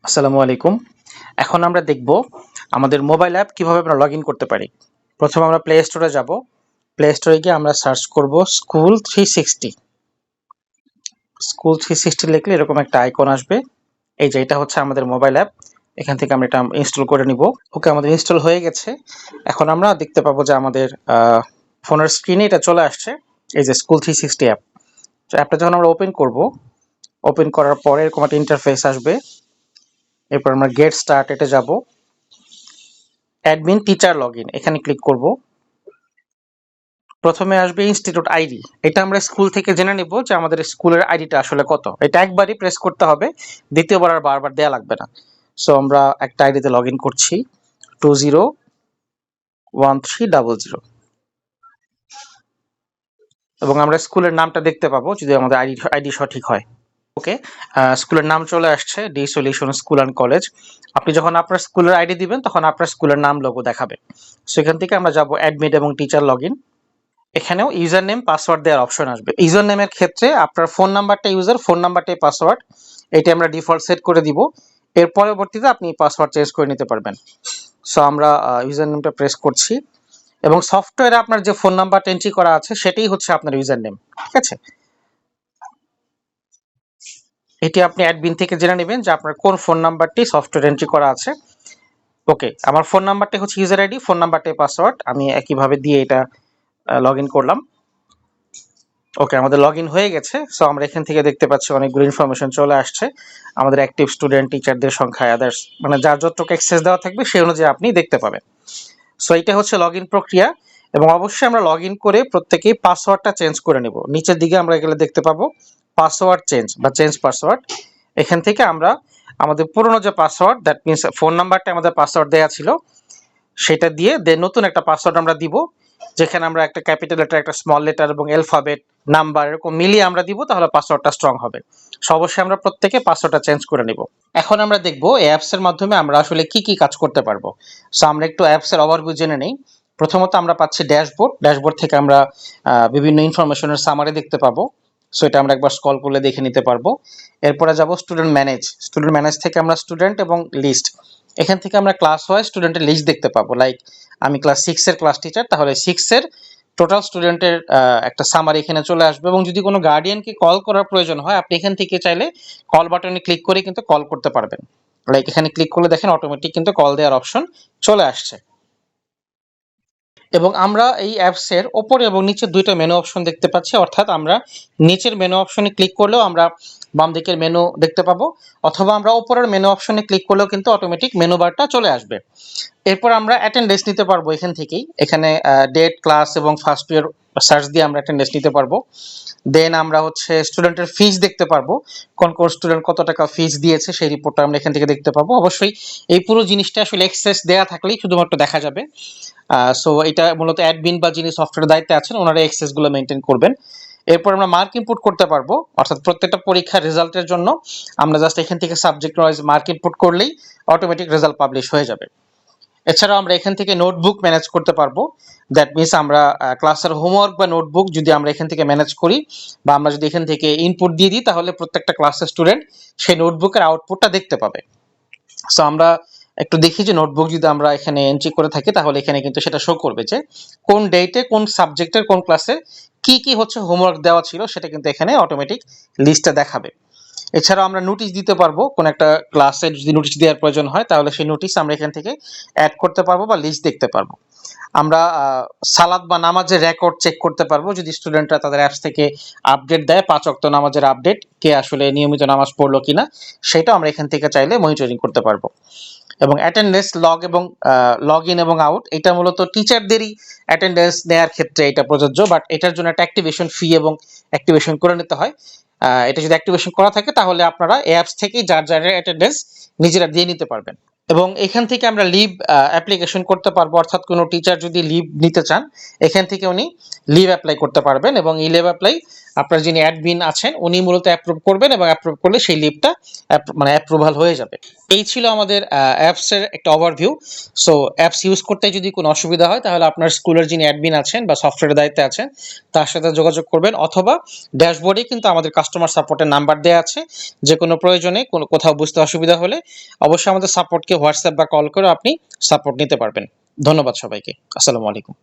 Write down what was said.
আসসালামু আলাইকুম। এখন আমরা দেখব আমাদের মোবাইল অ্যাপ কিভাবে আমরা লগ ইন করতে পারি। প্রথমে আমরা প্লে স্টোরে যাব। প্লে স্টোরে গিয়ে আমরা সার্চ করব স্কুল 360। স্কুল 360 লিখলে এরকম একটা আইকন আসবে। এই যে এটা হচ্ছে আমাদের মোবাইল অ্যাপ। এখান থেকে আমরা এটা ইনস্টল করে নিব। ওকে, আমাদের ইনস্টল হয়ে গেছে। এখন আমরা দেখতে পাবো যে আমাদের ফোনের স্ক্রিনে এটা চলে আসছে। এই যে স্কুল 360 অ্যাপ। তো অ্যাপটা যখন আমরা ওপেন করব, ওপেন করার পরে এরকম একটা ইন্টারফেস আসবে। এরপর আমরা গেট স্টার্টেডে যাব। অ্যাডমিন টিচার লগইন এখানে ক্লিক করব। প্রথমে আসবে ইনস্টিটিউট আইডি। এটা আমরা স্কুল থেকে জেনে নিব যে আমাদের স্কুলের আইডিটা আসলে কত। এটা একবারই প্রেস করতে হবে, দ্বিতীয়বার আর বারবার দেয়া লাগবে না। সো আমরা একটা আইডিতে লগ ইন করছি, 201300, এবং আমরা স্কুলের নামটা দেখতে পাবো যদি আমাদের আইডি সঠিক হয়। ওকে, স্কুলের নাম চলে আসছে, D solution school and college. আপনি যখন আপনার স্কুলের আইডি দিবেন তখন আপনার স্কুলের নাম লোগো দেখাবে। সেখান থেকে আমরা যাব অ্যাডমিন এবং টিচার লগ ইন। এখানেও ইউজার নেম পাসওয়ার্ড দেওয়ার অপশন আসবে। ইউজার নেমের ক্ষেত্রে আপনার ফোন নাম্বারটা ইউজার, ফোন নাম্বারটাই পাসওয়ার্ড। এটা আমরা ডিফল্ট সেট করে দিব। এর পরবর্তীতে আপনি পাসওয়ার্ড চেঞ্জ করে নিতে পারবেন। সো আমরা ইউজার নেমটা প্রেস করছি, এবং সফটওয়্যারে আপনার যে ফোন নাম্বারটা এন্ট্রি করা আছে সেটাই হচ্ছে আপনার ইউজার নেম। ঠিক আছে, এটি আপনি অ্যাডমিন থেকে জেনে নেবেন যে আপনার কোন ফোন নাম্বারটি সফটওয়্যার এন্ট্রি করা আছে। ওকে, আমার ফোন নাম্বারটা হচ্ছে ইউজার আইডি, ফোন নাম্বারটাই পাসওয়ার্ড। আমি একইভাবে দিয়ে এটা লগ ইন করলাম। ওকে, আমাদের লগ ইন হয়ে গেছে। সো আমরা এখান থেকে দেখতে পাচ্ছি অনেকগুলো ইনফরমেশন চলে আসছে। আমাদের অ্যাক্টিভ স্টুডেন্ট, টিচারদের সংখ্যা, আদার্স, মানে যার যতটুকু অ্যাক্সেস দেওয়া থাকবে সেই অনুযায়ী আপনি দেখতে পাবেন। সো এটা হচ্ছে লগ ইন প্রক্রিয়া। এবং অবশ্যই আমরা লগ ইন করে প্রত্যেকেই পাসওয়ার্ডটা চেঞ্জ করে নেব। নিচের দিকে আমরা এগুলো দেখতে পাবো পাসওয়ার্ড চেঞ্জ বা চেঞ্জ পাসওয়ার্ড। এখান থেকে আমরা আমাদের পুরনো যে পাসওয়ার্ড, দ্যাট মিনস ফোন নাম্বারটা আমাদের পাসওয়ার্ড দেওয়া ছিল, সেটা দিয়ে দেন নতুন একটা পাসওয়ার্ড আমরা দিব, যেখানে আমরা একটা ক্যাপিটাল লেটার, একটা স্মল লেটার এবং অ্যালফাবেট, নাম্বার এরকম মিলিয়ে আমরা দিব, তাহলে পাসওয়ার্ডটা স্ট্রং হবে। সো অবশ্যই আমরা প্রত্যেকে পাসওয়ার্ডটা চেঞ্জ করে নিব। এখন আমরা দেখব এই অ্যাপস এর মাধ্যমে আমরা আসলে কি কি কাজ করতে পারবো। সো আমরা একটু অ্যাপস এর ওভারভিউ জেনে নেই। প্রথমত আমরা পাচ্ছি ড্যাশবোর্ড। ড্যাশবোর্ড থেকে আমরা বিভিন্ন ইনফরমেশনের সামারি দেখতে পাবো। সো এটা আমরা একবার স্ক্রল করলে দেখে নিতে পারবো। এরপরে যাব স্টুডেন্ট ম্যানেজ। স্টুডেন্ট ম্যানেজ থেকে আমরা স্টুডেন্ট এবং লিস্ট, এখান থেকে আমরা ক্লাস ওয়াইজ স্টুডেন্টের লিস্ট দেখতে পাবো। লাইক আমি ক্লাস 6 এর ক্লাস টিচার, তাহলে 6 এর টোটাল স্টুডেন্টের একটা সামারি এখানে চলে আসবে। এবং যদি কোনো গার্ডিয়ানকে কল করার প্রয়োজন হয়, আপনি এখান থেকে চাইলে কল বাটনে ক্লিক করে কিন্তু কল করতে পারবেন। লাইক এখানে ক্লিক করলে দেখেন অটোমেটিক কিন্তু কল দেওয়ার অপশন চলে আসছে। এবং আমরা এই অ্যাপসের ওপরে এবং নিচে দুইটা মেনু অপশন দেখতে পাচ্ছি। অর্থাৎ আমরা নিচের মেনু অপশনে ক্লিক করলেও আমরা বাম দিকের মেনু দেখতে পাবো, অথবা আমরা ওপরের মেনু অপশনে ক্লিক করলেও কিন্তু অটোমেটিক মেনু বারটা চলে আসবে। এরপর আমরা অ্যাটেন্ডেন্স নিতে পারবো এখান থেকেই। এখানে ডেট, ক্লাস এবং ফার্স্ট ইয়ার সার্চ দিয়ে আমরা অ্যাটেন্ডেন্স নিতে পারবো। দেন আমরা হচ্ছে স্টুডেন্টের ফিস দেখতে পারবো, কোন কোন স্টুডেন্ট কত টাকা ফিস দিয়েছে সেই রিপোর্টটা আমরা এখান থেকে দেখতে পাবো। অবশ্যই এই পুরো জিনিসটা আসলে অ্যাক্সেস দেওয়া থাকলেই শুধুমাত্র দেখা যাবে। সো এটা মূলত অ্যাডমিন বা যিনি সফটওয়্যার দায়িত্বে আছেন ওনারা অ্যাক্সেস গুলো মেনটেন করবেন। এরপর আমরা মার্ক ইনপুট করতে পারবো, অর্থাৎ প্রত্যেকটা পরীক্ষার রেজাল্টের জন্য আমরা জাস্ট এখান থেকে সাবজেক্ট ওয়াইজ মার্ক ইনপুট করলেই অটোমেটিক রেজাল্ট পাবলিশ হয়ে যাবে। এছাড়াও আমরা এখান থেকে নোটবুক ম্যানেজ করতে পারবো। দ্যাট মিনস আমরা ক্লাসের হোমওয়ার্ক বা নোটবুক যদি আমরা এখান থেকে ম্যানেজ করি, বা আমরা যদি এখান থেকে ইনপুট দিয়ে দিই, তাহলে প্রত্যেকটা ক্লাসের স্টুডেন্ট সেই নোটবুকের আউটপুটটা দেখতে পাবে। সো আমরা একটু দেখি যে নোটবুক যদি আমরা এখানে এন্ট্রি করে থাকি, তাহলে এখানে কিন্তু সেটা শো করবে যে কোন ডেটে কোন সাবজেক্টের কোন ক্লাসে কি কি হচ্ছে হোমওয়ার্ক দেওয়া ছিল, সেটা কিন্তু এখানে অটোমেটিক লিস্টটা দেখাবে। এছাড়াও আমরা নোটিশ দিতে পারবো, কোন একটা ক্লাসে যদি নোটিশ দেওয়ার প্রয়োজন হয়, তাহলে সেই নোটিশ আমরা এখান থেকে অ্যাড করতে পারবো বা লিস্ট দেখতে পারবো। আমরা সালাত বা নামাজের রেকর্ড চেক করতে পারবো, যদি স্টুডেন্টরা তাদের অ্যাপস থেকে আপডেট দেয় 5 ওয়াক্ত নামাজের আপডেট, কে আসলে নিয়মিত নামাজ পড়লো কিনা, সেটা আমরা এখান থেকে চাইলে মনিটরিং করতে পারবো। এবং অ্যাটেন্ডেন্স লগ এবং লগ ইন এবং আউট, এটা মূলত টিচারদেরই অ্যাটেন্ডেন্স নেওয়ার ক্ষেত্রে এটা প্রযোজ্য, বাট এটার জন্য একটা অ্যাক্টিভেশন ফি এবং অ্যাক্টিভেশন করে নিতে হয়। এটা যদি অ্যাক্টিভেশন করা থাকে, তাহলে আপনারা অ্যাপস থেকেই যার যার অ্যাটেন্ডেন্স নিজেরা দিয়ে নিতে পারবেন। এবং এখান থেকে আমরা লিভ অ্যাপ্লিকেশন করতে পারবো, অর্থাৎ কোনো টিচার যদি লিভ নিতে চান, এখান থেকে উনি লিভ অ্যাপ্লাই করতে পারবেন। এবং এই লিভ অ্যাপ্লাই আপনার যিনি অ্যাডমিন আছেন উনি মূলত অ্যাপ্রুভ করবেন, এবং অ্যাপ্রুভ করলে সেই লিভটা মানে অ্যাপ্রুভাল হয়ে যাবে। এই ছিল আমাদের অ্যাপসের একটা ওভারভিউ। সো অ্যাপস ইউজ করতে যদি কোনো অসুবিধা হয় তাহলে আপনার স্কুলের যিনি অ্যাডমিন আছেন বা সফটওয়্যারের দায়িত্বে আছেন তার সাথে যোগাযোগ করবেন, অথবা ড্যাশবোর্ডে কিন্তু আমাদের কাস্টমার সাপোর্টের নাম্বার দেওয়া আছে। যে কোনো প্রয়োজনে কোনো কোথাও বুঝতে অসুবিধা হলে অবশ্যই আমাদের সাপোর্টকে হোয়াটসঅ্যাপ বা কল করে আপনি সাপোর্ট নিতে পারবেন। ধন্যবাদ সবাইকে। আসসালামু আলাইকুম।